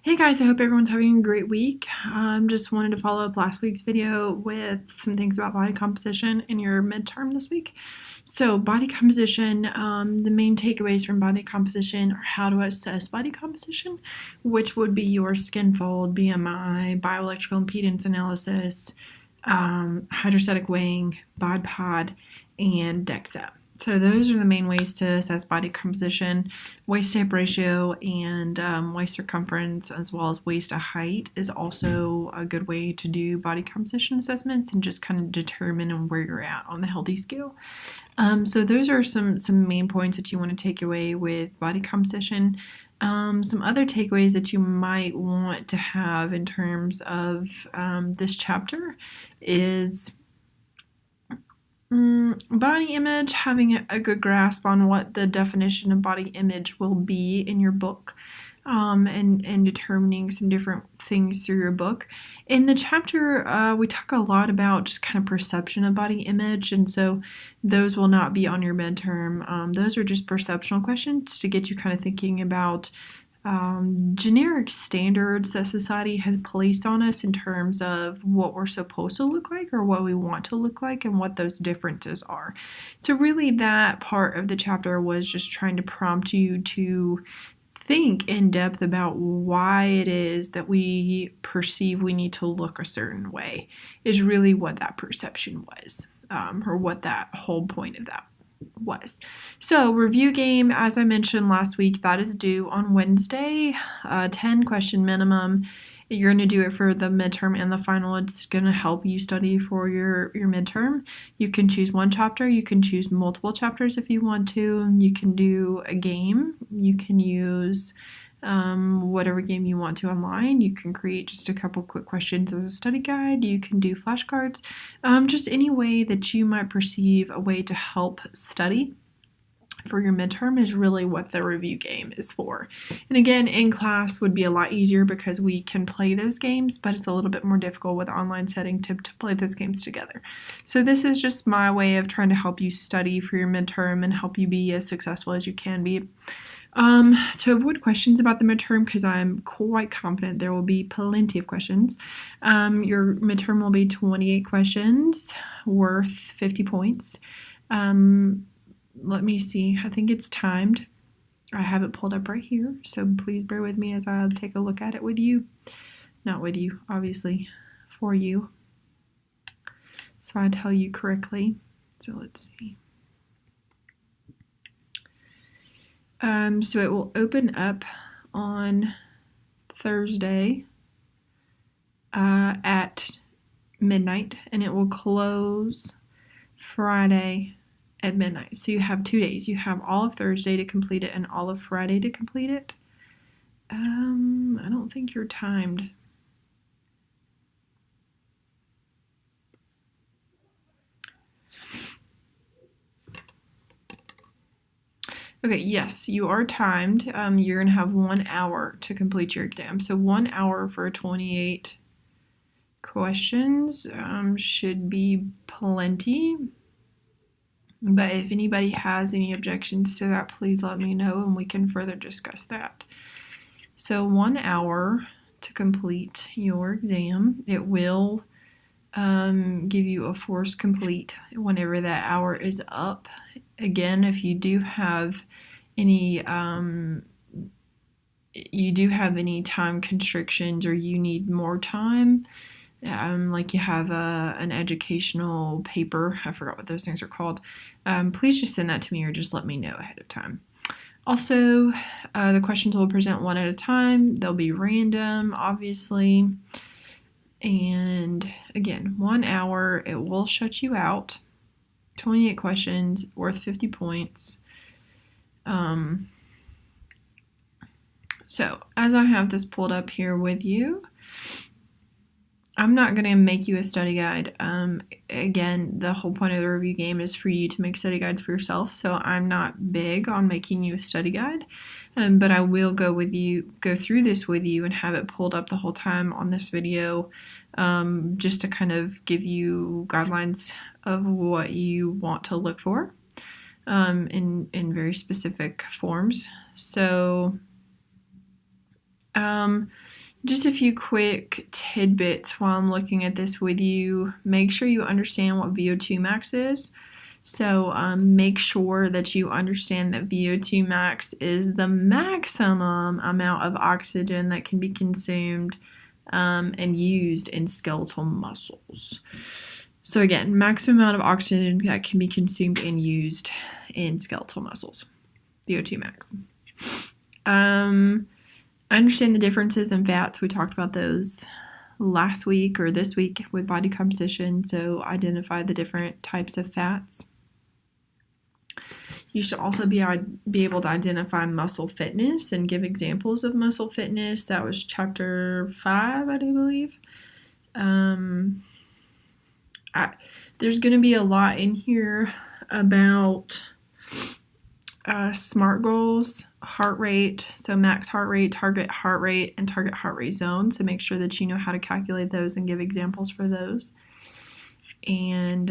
Hey guys, I hope everyone's having a great week. Just wanted to follow up last week's video with some things about body composition in your midterm this week. So body composition, the main takeaways from body composition are how to assess body composition, which would be your skin fold, BMI, bioelectrical impedance analysis, hydrostatic weighing, bod pod, and DEXA. So those are the main ways to assess body composition. Waist to hip ratio and waist circumference, as well as waist to height, is also a good way to do body composition assessments and just kind of determine where you're at on the healthy scale. So those are some main points that you want to take away with body composition. Some other takeaways that you might want to have in terms of this chapter is body image, having a good grasp on what the definition of body image will be in your book, and determining some different things through your book. In the chapter, we talk a lot about just kind of perception of body image, and so those will not be on your midterm. Those are just perceptual questions to get you kind of thinking about generic standards that society has placed on us in terms of what we're supposed to look like or what we want to look like and what those differences are. So really that part of the chapter was just trying to prompt you to think in depth about why it is that we perceive we need to look a certain way is really what that perception was, or what that whole point of that was. So review game, as I mentioned last week, that is due on Wednesday, 10 question minimum. You're going to do it for the midterm and the final. It's going to help you study for your midterm. You can choose one chapter. You can choose multiple chapters if you want to. You can do a game. You can use whatever game you want to online. You can create just a couple quick questions as a study guide. You can do flashcards. Just any way that you might perceive a way to help study for your midterm is really what the review game is for. And again, in class would be a lot easier because we can play those games, but it's a little bit more difficult with online setting to play those games together. So this is just my way of trying to help you study for your midterm and help you be as successful as you can be. To avoid questions about the midterm, because I'm quite confident there will be plenty of questions, your midterm will be 28 questions worth 50 points. Let me see. I think it's timed. I have it pulled up right here, so please bear with me as I take a look at it with you. Not with you, obviously, for you. So I tell you correctly. So let's see. So it will open up on Thursday at midnight, and it will close Friday at midnight. So you have 2 days. You have all of Thursday to complete it and all of Friday to complete it. I don't think you're timed. Okay, yes, you are timed. You're going to have 1 hour to complete your exam. So 1 hour for 28 questions should be plenty. But if anybody has any objections to that, please let me know and we can further discuss that. So 1 hour to complete your exam. It will give you a force complete whenever that hour is up. Again, if you do have any time constrictions or you need more time, like you have an educational paper, I forgot what those things are called, please just send that to me or just let me know ahead of time. Also, the questions will present one at a time. They'll be random, obviously. And again, 1 hour, it will shut you out. 28 questions, worth 50 points. So, as I have this pulled up here with you, I'm not going to make you a study guide. Again, the whole point of the review game is for you to make study guides for yourself, so I'm not big on making you a study guide, but I will go through this with you and have it pulled up the whole time on this video, just to kind of give you guidelines of what you want to look for in very specific forms. So Just a few quick tidbits while I'm looking at this with you. Make sure you understand what VO2 max is. So make sure that you understand that VO2 max is the maximum amount of oxygen that can be consumed and used in skeletal muscles. So again, maximum amount of oxygen that can be consumed and used in skeletal muscles. VO2 max. I understand the differences in fats. We talked about those last week or this week with body composition. So identify the different types of fats. You should also be able to identify muscle fitness and give examples of muscle fitness. That was chapter 5, I do believe. There's going to be a lot in here about SMART goals, heart rate, so max heart rate, and target heart rate zone. So make sure that you know how to calculate those and give examples for those. And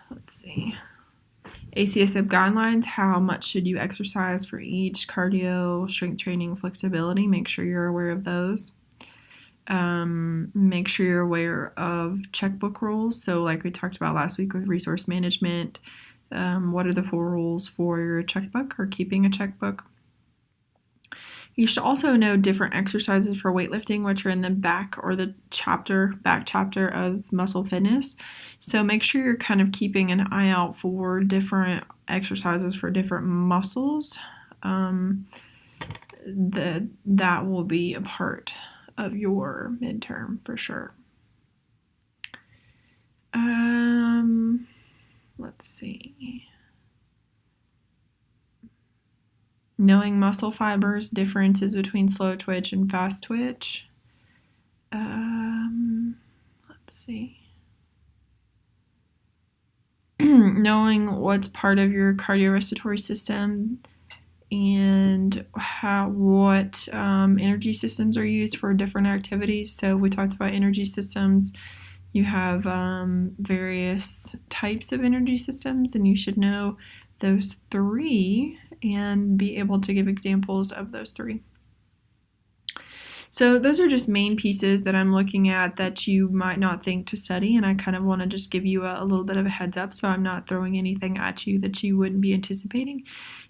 let's see. ACSM guidelines, how much should you exercise for each cardio, strength training, flexibility. Make sure you're aware of those. Make sure you're aware of checkbook rules. So like we talked about last week with resource management, what are the 4 rules for your checkbook or keeping a checkbook? You should also know different exercises for weightlifting, which are in the back or the back chapter of muscle fitness. So make sure you're kind of keeping an eye out for different exercises for different muscles. That will be a part of your midterm for sure. Let's see. Knowing muscle fibers, differences between slow twitch and fast twitch. Let's see. Knowing what's part of your cardiorespiratory system and what energy systems are used for different activities. So we talked about energy systems. You have various types of energy systems, and you should know those 3 and be able to give examples of those 3. So those are just main pieces that I'm looking at that you might not think to study, and I kind of want to just give you a little bit of a heads up so I'm not throwing anything at you that you wouldn't be anticipating.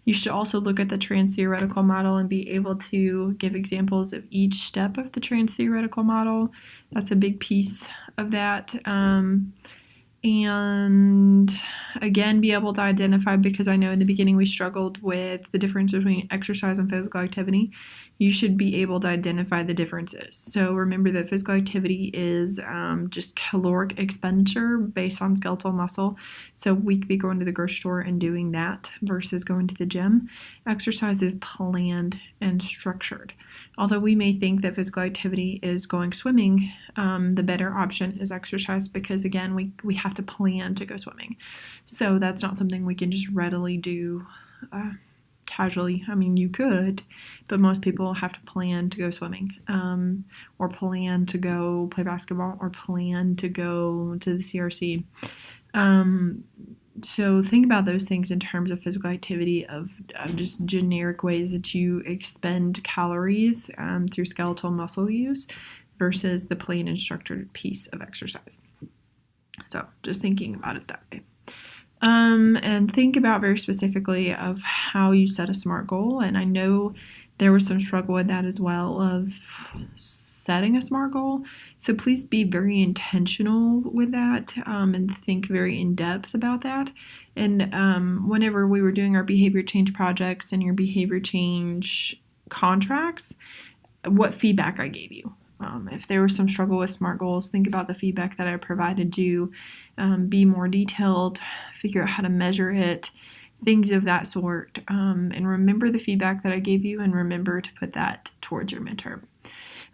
You should also look at the trans-theoretical model and be able to give examples of each step of the trans-theoretical model. That's a big piece of that. And again, be able to identify, because I know in the beginning we struggled with the difference between exercise and physical activity. You should be able to identify the differences. So remember that physical activity is just caloric expenditure based on skeletal muscle. So we could be going to the grocery store and doing that versus going to the gym. Exercise is planned and structured. Although we may think that physical activity is going swimming, the better option is exercise, because again, we have to plan to go swimming. So that's not something we can just readily do casually. I mean, you could, but most people have to plan to go swimming, or plan to go play basketball, or plan to go to the CRC. So think about those things in terms of physical activity, of just generic ways that you expend calories through skeletal muscle use versus the planned and structured piece of exercise. So just thinking about it that way. And think about very specifically of how you set a SMART goal. And I know there was some struggle with that as well, of setting a SMART goal. So please be very intentional with that, and think very in depth about that. And whenever we were doing our behavior change projects and your behavior change contracts, what feedback I gave you. If there was some struggle with SMART goals, think about the feedback that I provided you. Be more detailed, figure out how to measure it, things of that sort. And remember the feedback that I gave you, and remember to put that towards your midterm.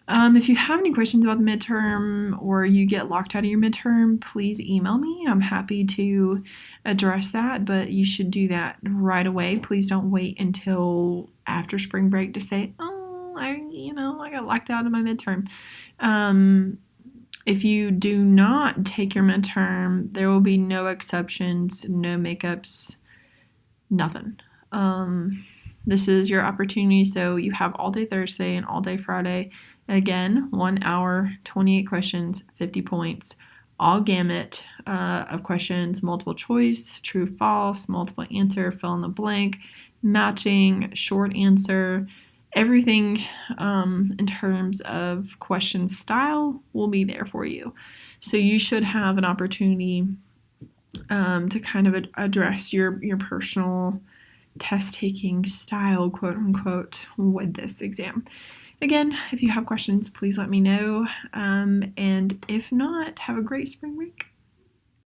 If you have any questions about the midterm, or you get locked out of your midterm, please email me. I'm happy to address that, but you should do that right away. Please don't wait until after spring break to say, I got locked out of my midterm. If you do not take your midterm, there will be no exceptions, no makeups, nothing. This is your opportunity. So you have all day Thursday and all day Friday. Again, 1 hour, 28 questions, 50 points, all gamut of questions, multiple choice, true, false, multiple answer, fill in the blank, matching, short answer. Everything in terms of question style will be there for you. So you should have an opportunity to kind of address your personal test taking style, quote unquote, with this exam. Again, if you have questions, please let me know. And if not, have a great spring break.